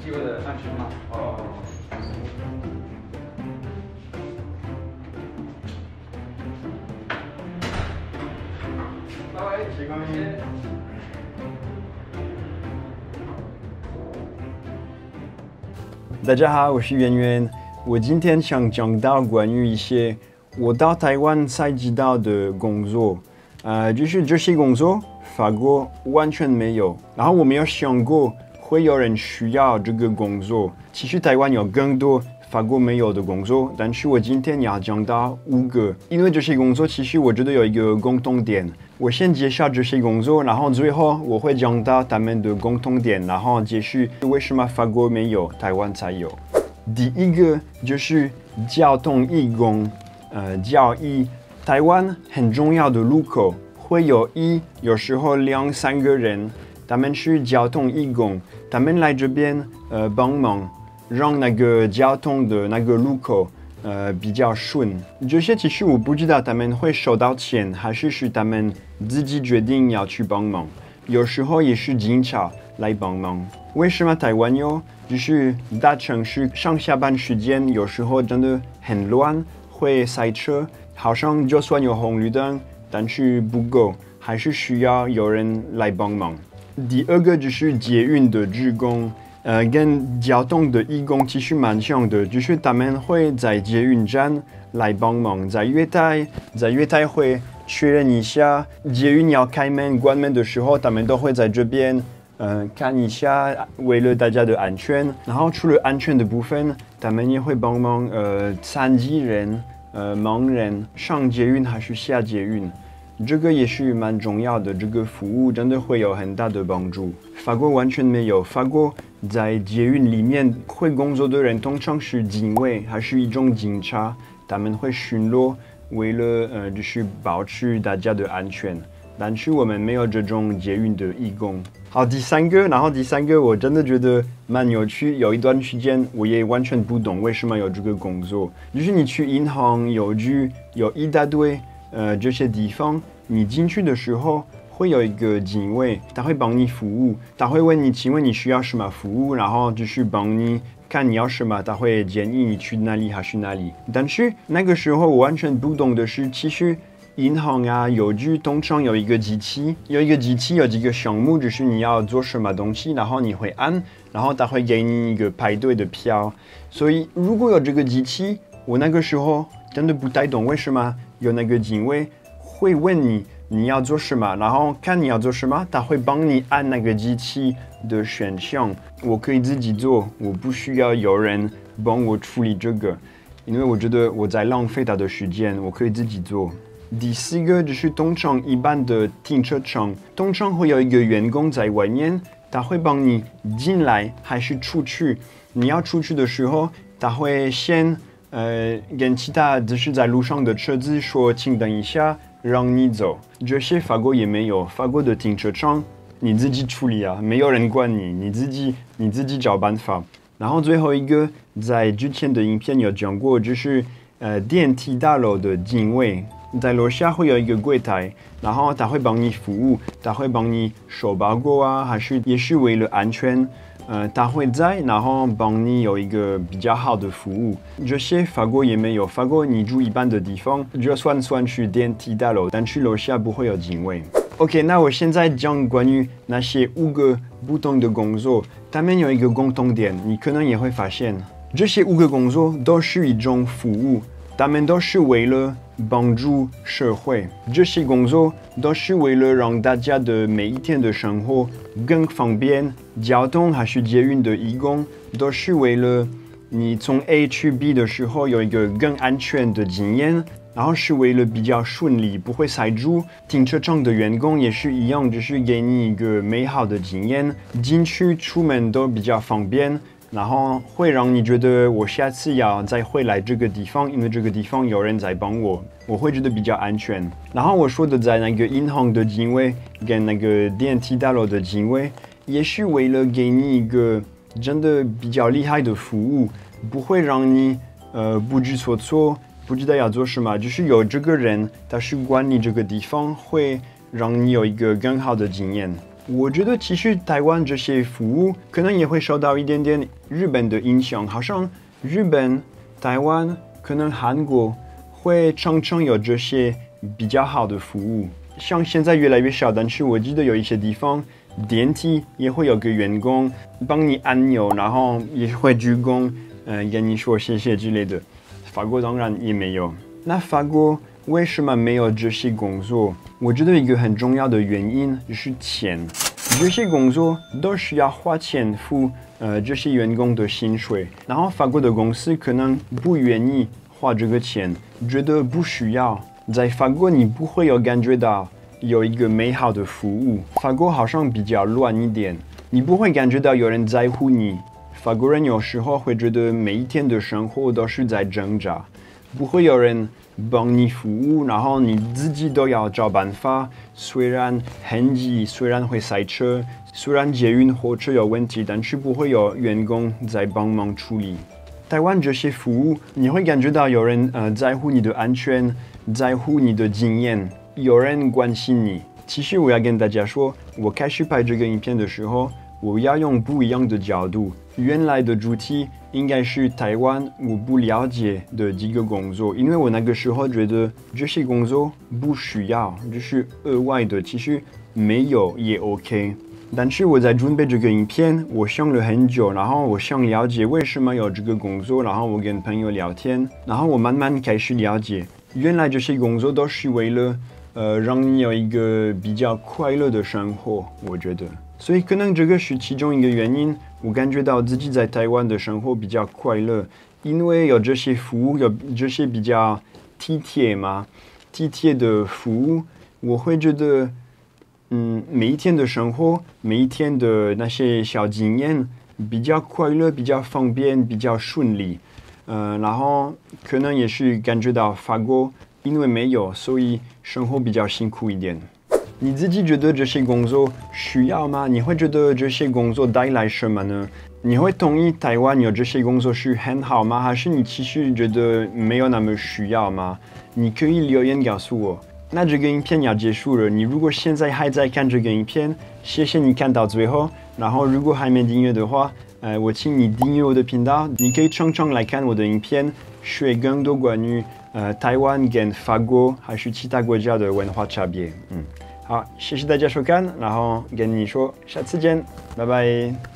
机位的安全帽。哦。拜拜，谢光临。大家好，我是圆圆。我今天想讲到关于一些我到台湾才知道的工作，就是这些工作法国完全没有，然后我没有想过会有人需要这个工作。其实台湾有更多法国没有的工作，但是我今天要讲到5个，因为这些工作其实我觉得有一个共同点。我先介绍这些工作，然后最后我会讲到他们的共同点，然后解释为什么法国没有，台湾才有。第一个就是交通义工，交义，台湾很重要的路口会有时候2、3个人，他们是交通义工，他们来这边帮忙，让那个交通的那个路口比较顺。这些其实我不知道他们会收到钱，还是他们自己决定要去帮忙。有时候也是警察来帮忙。为什么台湾有？就是大城市上下班时间有时候真的很乱，会塞车，好像就算有红绿灯，但是不够，还是需要有人来帮忙。第二个就是捷运的职工。跟交通的义工其实蛮像的，就是他们会在捷运站来帮忙，在月台会确认一下捷运要开门关门的时候，他们都会在这边看一下，为了大家的安全。然后除了安全的部分，他们也会帮忙残疾人、盲人上捷运还是下捷运。这个也是蛮重要的，这个服务真的会有很大的帮助。法国完全没有，法国在捷运里面会工作的人通常是警卫，还是一种警察，他们会巡逻，为了就是保持大家的安全。但是我们没有这种捷运的义工。好，第三个我真的觉得蛮有趣，有一段时间我也完全不懂为什么有这个工作，就是你去银行、邮局有一大堆这些地方，你进去的时候会有一个警卫，他会帮你服务，他会问你，请问你需要什么服务，然后就是帮你看你要什么，他会建议你去哪里还是哪里。但是那个时候我完全不懂的是，其实银行啊、邮局通常有一个机器，有几个项目，就是你要做什么东西，然后你会按，然后他会给你一个排队的票。所以如果有这个机器，我那个时候真的不太懂为什么有那个警卫会问你要做什么，然后看你要做什么，他会帮你按那个机器的选项。我可以自己做，我不需要有人帮我处理这个，因为我觉得我在浪费他的时间，我可以自己做。第4个就是通常一般的停车场，通常会有一个员工在外面，他会帮你进来还是出去。你要出去的时候，他会先跟其他就是在路上的车子说，请等一下，让你走。这些法国也没有，法国的停车场你自己处理啊，没有人管你，你自己找办法。然后最后一个，在之前的影片有讲过，就是电梯大楼的警卫，在楼下会有一个柜台，然后他会帮你服务，他会帮你收包裹啊，也是为了安全。他会在，然后帮你有一个比较好的服务。这些法国也没有，法国你住一般的地方，就算去电梯大楼，但去楼下不会有警卫。OK， 那我现在讲关于那些5个不同的工作，他们有一个共同点，你可能也会发现，这些5个工作都是一种服务，他们都是为了帮助社会。这些工作都是为了让大家的每一天的生活更方便，交通还是捷运的义工都是为了你从 A 去 B 的时候有一个更安全的经验，然后是为了比较顺利，不会塞住。停车场的员工也是一样，就是给你一个美好的经验，进去出门都比较方便，然后会让你觉得我下次要再回来这个地方，因为这个地方有人在帮我，我会觉得比较安全。然后我说的在那个银行的警卫跟那个电梯大楼的警卫，也是为了给你一个真的比较厉害的服务，不会让你不知所措，不知道要做什么。就是有这个人他是管理这个地方，会让你有一个更好的经验。我觉得其实台湾这些服务可能也会受到一点点日本的影响，好像日本、台湾可能韩国会常常有这些比较好的服务。像现在越来越少，但是我记得有一些地方电梯也会有个员工帮你按钮，然后也会鞠躬，跟你说谢谢之类的。法国当然也没有。那法国为什么没有这些工作？我觉得一个很重要的原因就是钱。这些工作都需要花钱付这些员工的薪水，然后法国的公司可能不愿意花这个钱，觉得不需要。在法国你不会有感觉到有一个美好的服务。法国好像比较乱一点，你不会感觉到有人在乎你。法国人有时候会觉得每一天的生活都是在挣扎，不会有人帮你服务，然后你自己都要找办法。虽然很挤，虽然会塞车，虽然捷运火车有问题，但是不会有员工在帮忙处理。台湾这些服务，你会感觉到有人在乎你的安全，在乎你的经验，有人关心你。其实我要跟大家说，我开始拍这个影片的时候，我要用不一样的角度。原来的主题应该是台湾我不了解的几个工作，因为我那个时候觉得这些工作不需要，就是额外的，其实没有也 OK。但是我在准备这个影片，我想了很久，然后我想了解为什么有这个工作，然后我跟朋友聊天，然后我慢慢开始了解，原来这些工作都是为了让你有一个比较快乐的生活，我觉得。所以可能这个是其中一个原因，我感觉到自己在台湾的生活比较快乐，因为有这些服务，有这些比较体贴的服务，我会觉得，每一天的生活，每一天的那些小经验比较快乐，比较方便，比较顺利，然后可能也是感觉到法国因为没有，所以生活比较辛苦一点。你自己觉得这些工作需要吗？你会觉得这些工作带来什么呢？你会同意台湾有这些工作是很好吗？还是你其实觉得没有那么需要吗？你可以留言告诉我。那这个影片要结束了，你如果现在还在看这个影片，谢谢你看到最后。然后如果还没订阅的话，我请你订阅我的频道。你可以常常来看我的影片，学更多关于台湾跟法国还是其他国家的文化差别。好，谢谢大家收看，然后跟你说下次见，拜拜。